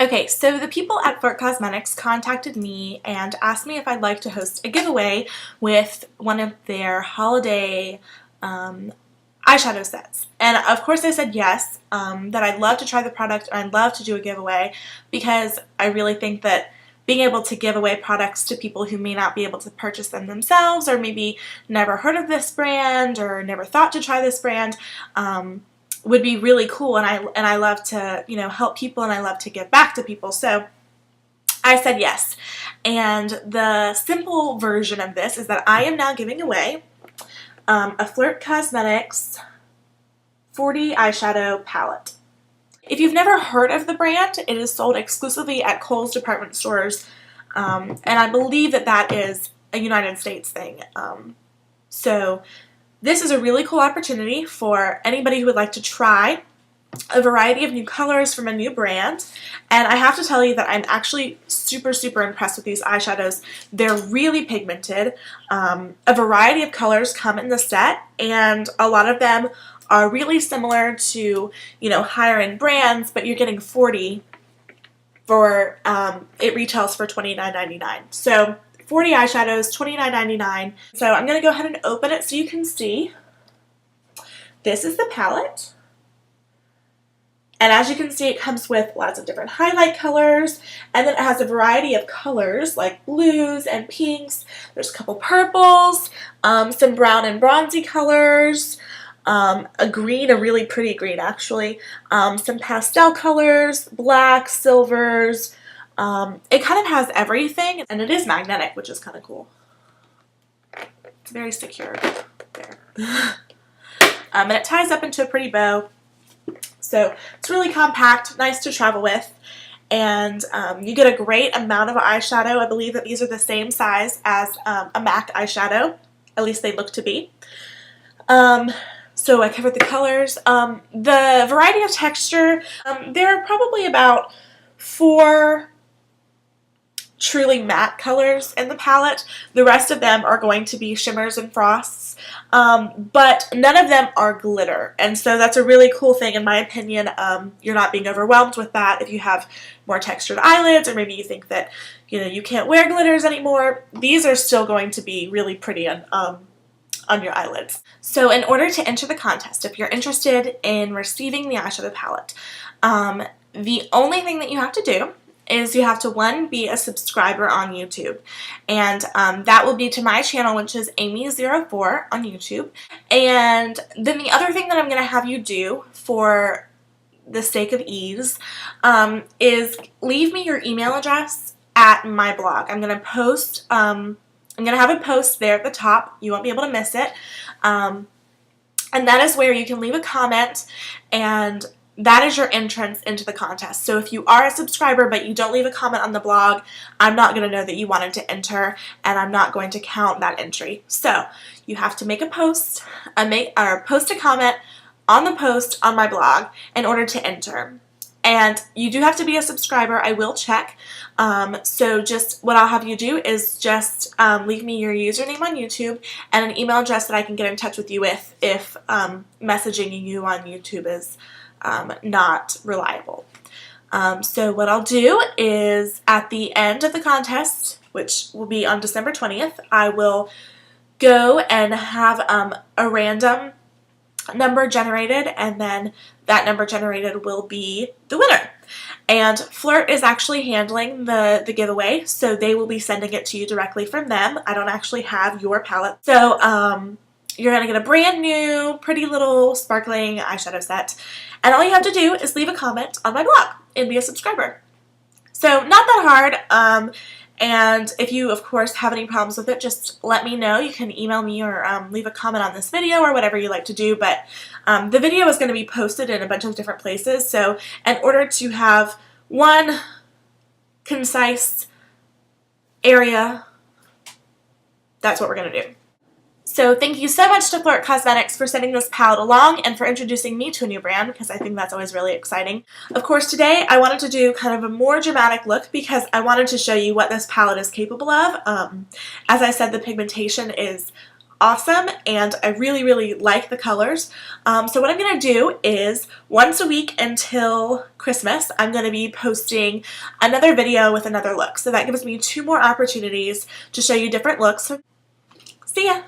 Okay, so the people at FLIRT Cosmetics contacted me and asked me if I'd like to host a giveaway with one of their holiday eyeshadow sets. And of course I said yes, that I'd love to try the product and I'd love to do a giveaway because I really think that being able to give away products to people who may not be able to purchase them themselves or maybe never heard of this brand or never thought to try this brand would be really cool, and I love to, you know, help people and I love to give back to people. So I said yes. And the simple version of this is that I am now giving away a FLIRT Cosmetics 40 eyeshadow palette. If you've never heard of the brand, it is sold exclusively at Kohl's department stores, and I believe that that is a United States thing. So this is a really cool opportunity for anybody who would like to try a variety of new colors from a new brand. And I have to tell you that I'm actually super impressed with these eyeshadows. They're really pigmented. A variety of colors come in the set, and a lot of them are really similar to, you know, higher end brands, but you're getting 40 for, it retails for $29.99. So 40 eyeshadows, $29.99. So I'm going to go ahead and open it so you can see. This is the palette. And as you can see, it comes with lots of different highlight colors, and then it has a variety of colors like blues and pinks. There's a couple purples, some brown and bronzy colors, a green, a really pretty green actually, some pastel colors, black, silvers. It kind of has everything, and it is magnetic, which is kind of cool. It's very secure there. And it ties up into a pretty bow. So it's really compact, nice to travel with, and you get a great amount of eyeshadow. I believe that these are the same size as a MAC eyeshadow, at least they look to be. So I covered the colors. The variety of texture, there are probably about 4 truly matte colors in the palette. The rest of them are going to be shimmers and frosts, but none of them are glitter, and so that's a really cool thing in my opinion. You're not being overwhelmed with that if you have more textured eyelids, or maybe you think that, you know, you can't wear glitters anymore. These are still going to be really pretty on your eyelids. So in order to enter the contest, if you're interested in receiving the eyeshadow palette, the only thing that you have to do is you have to, one, be a subscriber on YouTube, and that will be to my channel, which is Amy04 on YouTube. And then the other thing that I'm going to have you do for the sake of ease is leave me your email address at my blog. I'm going to post, I'm going to have a post there at the top. You won't be able to miss it. And that is where you can leave a comment, and that is your entrance into the contest. So if you are a subscriber but you don't leave a comment on the blog, I'm not going to know that you wanted to enter, and I'm not going to count that entry. So you have to make a post, post a comment on the post on my blog in order to enter. And you do have to be a subscriber. I will check. So just what I'll have you do is just leave me your username on YouTube and an email address that I can get in touch with you with if messaging you on YouTube is not reliable. So what I'll do is at the end of the contest, which will be on December 20th, I will go and have a random number generated, and then that number generated will be the winner. And FLIRT is actually handling the giveaway, so they will be sending it to you directly from them. I don't actually have your palette. So you're going to get a brand new, pretty little sparkling eyeshadow set. And all you have to do is leave a comment on my blog and be a subscriber. So not that hard. And if you, of course, have any problems with it, just let me know. You can email me or leave a comment on this video or whatever you like to do. But the video is going to be posted in a bunch of different places. So in order to have one concise area, that's what we're going to do. So thank you so much to FLIRT Cosmetics for sending this palette along and for introducing me to a new brand, because I think that's always really exciting. Of course, today I wanted to do kind of a more dramatic look because I wanted to show you what this palette is capable of. As I said, the pigmentation is awesome, and I really like the colors. So what I'm going to do is once a week until Christmas, I'm going to be posting another video with another look. So that gives me 2 more opportunities to show you different looks. So, see ya!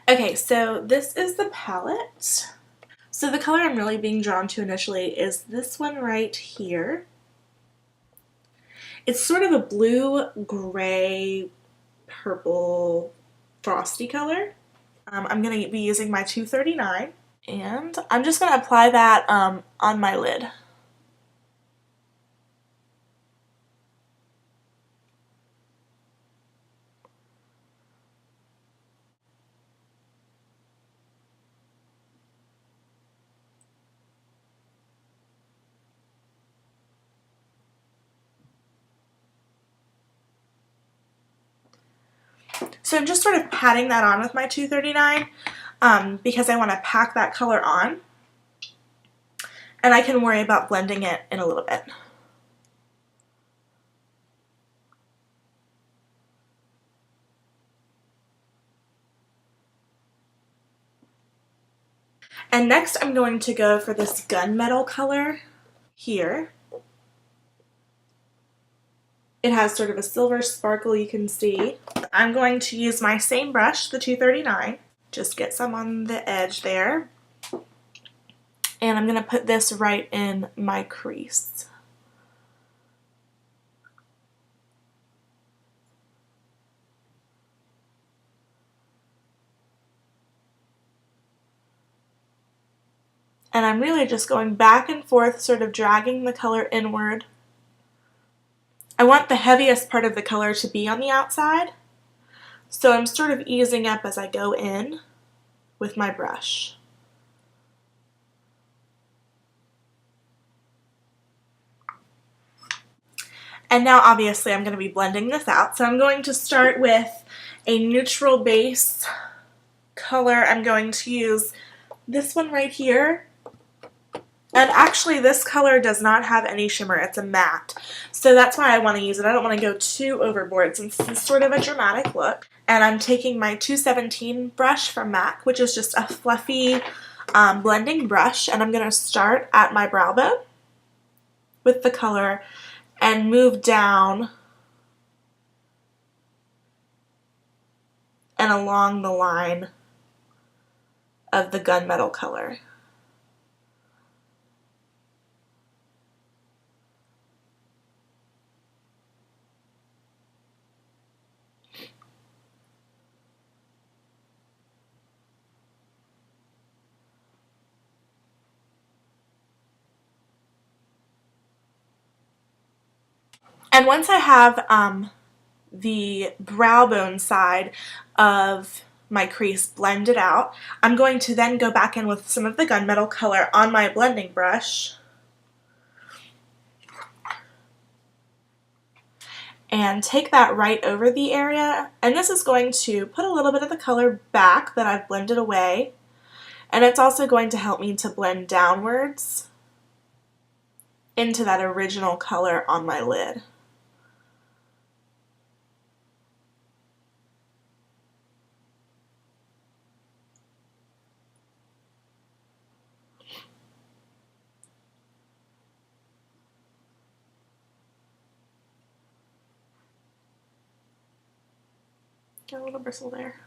Okay, so this is the palette. So the color I'm really being drawn to initially is this one right here. It's sort of a blue, gray, purple, frosty color. I'm going to be using my 239, and I'm just going to apply that on my lid. So I'm just sort of patting that on with my 239 because I want to pack that color on, and I can worry about blending it in a little bit. And next I'm going to go for this gunmetal color here. It has sort of a silver sparkle you can see. I'm going to use my same brush, the 239, just get some on the edge there. And I'm going to put this right in my crease. And I'm really just going back and forth, sort of dragging the color inward. I want the heaviest part of the color to be on the outside, so I'm sort of easing up as I go in with my brush. And now obviously I'm going to be blending this out, so I'm going to start with a neutral base color. I'm going to use this one right here. And actually this color does not have any shimmer, it's a matte. So that's why I want to use it. I don't want to go too overboard since this is sort of a dramatic look. And I'm taking my 217 brush from MAC, which is just a fluffy blending brush, and I'm going to start at my brow bone with the color and move down and along the line of the gunmetal color. And once I have the brow bone side of my crease blended out, I'm going to then go back in with some of the gunmetal color on my blending brush and take that right over the area. And this is going to put a little bit of the color back that I've blended away, and it's also going to help me to blend downwards into that original color on my lid. Got a little bristle there.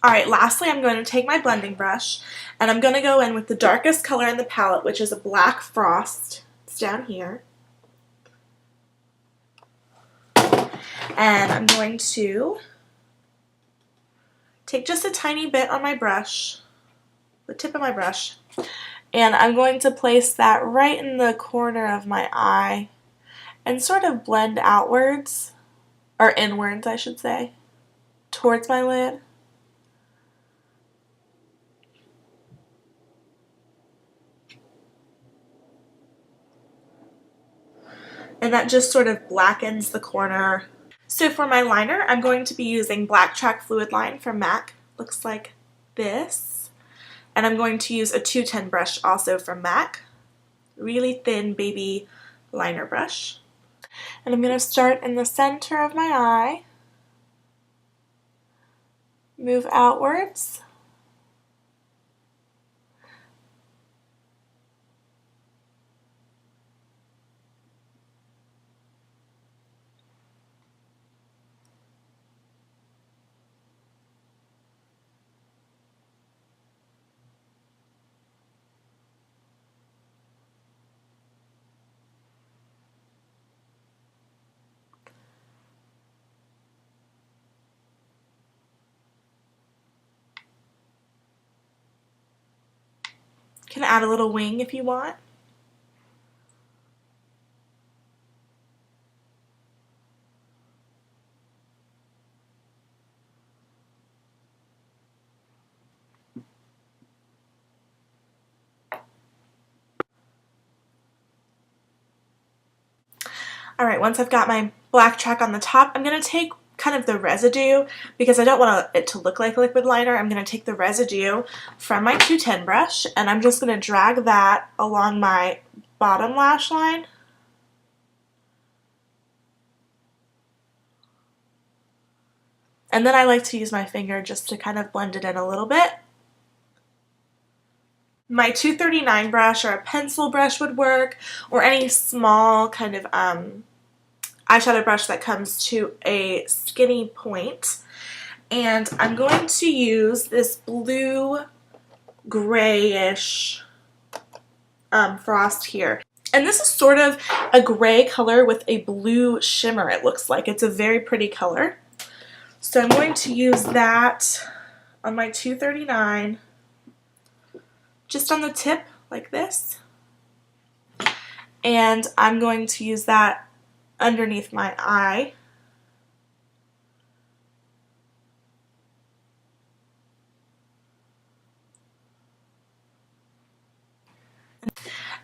Alright, lastly I'm going to take my blending brush and I'm going to go in with the darkest color in the palette, which is a black frost. It's down here. And I'm going to take just a tiny bit on my brush, the tip of my brush, And I'm going to place that right in the corner of my eye and sort of blend outwards, or inwards I should say, towards my lid. And that just sort of blackens the corner. So for my liner, I'm going to be using Black Track Fluid Line from MAC. Looks like this. And I'm going to use a 210 brush also from MAC. Really thin baby liner brush. And I'm going to start in the center of my eye. Move outwards. Can add a little wing if you want. Alright, once I've got my black track on the top, I'm going to take kind of the residue, because I don't want it to look like liquid liner. I'm going to take the residue from my 210 brush, and I'm just going to drag that along my bottom lash line. And then I like to use my finger just to kind of blend it in a little bit. My 239 brush or a pencil brush would work, or any small kind of eyeshadow brush that comes to a skinny point. And I'm going to use this blue grayish frost here. And this is sort of a gray color with a blue shimmer, it looks like. It's a very pretty color. So I'm going to use that on my 239, just on the tip like this. And I'm going to use that underneath my eye.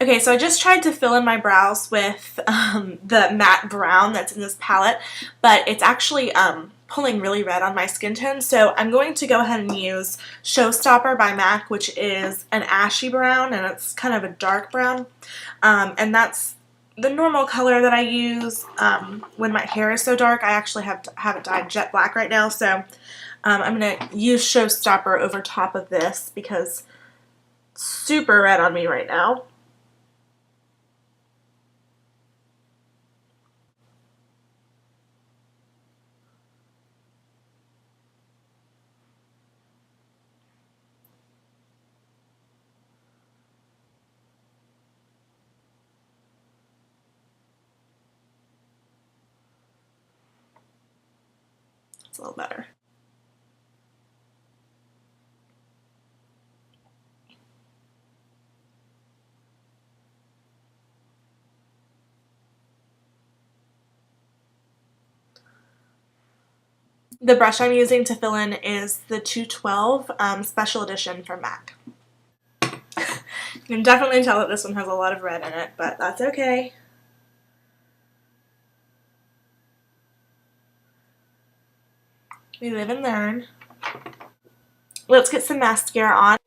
Okay, so I just tried to fill in my brows with the matte brown that's in this palette, but it's actually pulling really red on my skin tone, so I'm going to go ahead and use Showstopper by MAC, which is an ashy brown, and it's kind of a dark brown, and that's the normal color that I use when my hair is so dark. I actually have it dyed jet black right now, so I'm going to use Showstopper over top of this because it's super red on me right now. It's a little better. The brush I'm using to fill in is the 212 Special Edition from MAC. You can definitely tell that this one has a lot of red in it, but that's okay. We live and learn. Let's get some mascara on.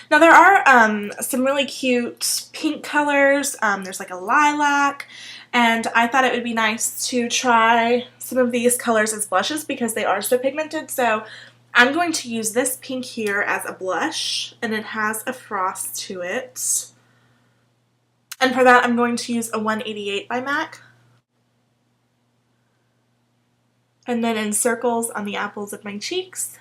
Now there are some really cute pink colors. There's like a lilac, and I thought it would be nice to try some of these colors as blushes because they are so pigmented. So I'm going to use this pink here as a blush, and it has a frost to it. And for that I'm going to use a 188 by MAC. And then in circles on the apples of my cheeks.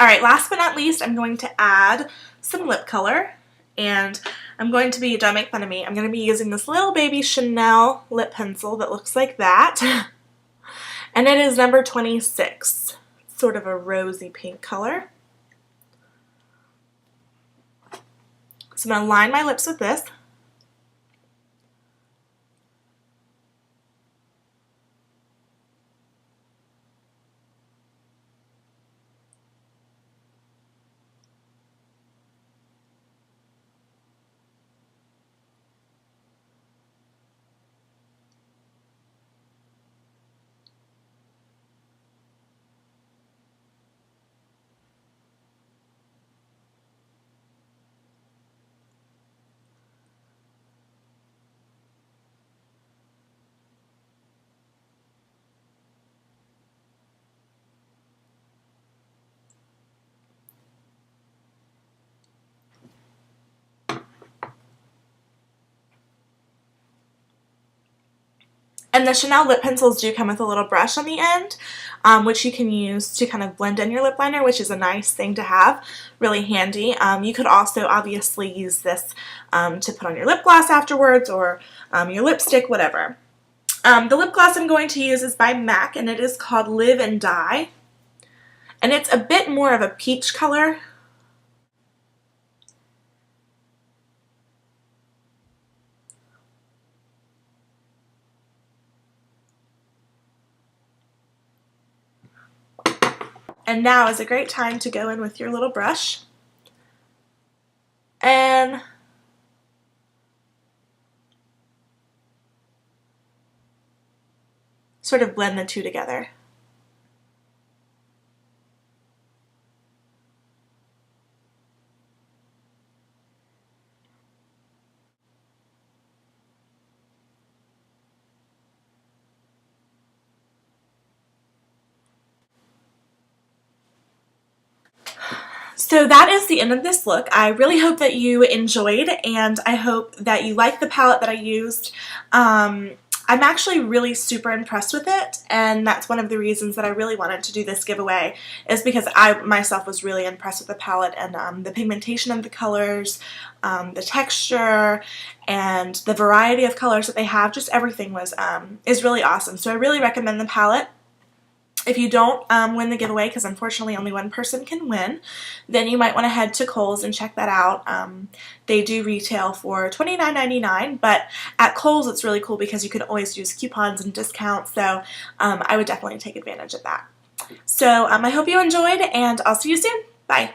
Alright, last but not least, I'm going to add some lip color, and I'm going to be, don't make fun of me, I'm going to be using this little baby Chanel lip pencil that looks like that, and it is number 26, sort of a rosy pink color. So I'm going to line my lips with this. And the Chanel lip pencils do come with a little brush on the end, which you can use to kind of blend in your lip liner, which is a nice thing to have, really handy. You could also obviously use this to put on your lip gloss afterwards, or your lipstick, whatever. The lip gloss I'm going to use is by MAC, and it is called Live and Die. And it's a bit more of a peach color. And now is a great time to go in with your little brush and sort of blend the two together. So that is the end of this look. I really hope that you enjoyed, and I hope that you like the palette that I used. I'm actually really super impressed with it, and that's one of the reasons that I really wanted to do this giveaway, is because I myself was really impressed with the palette and the pigmentation of the colors, the texture, and the variety of colors that they have. Just everything was is really awesome. So I really recommend the palette. If you don't win the giveaway, because unfortunately only one person can win, then you might want to head to Kohl's and check that out. They do retail for $29.99, but at Kohl's it's really cool because you can always use coupons and discounts, so I would definitely take advantage of that. So I hope you enjoyed, and I'll see you soon. Bye!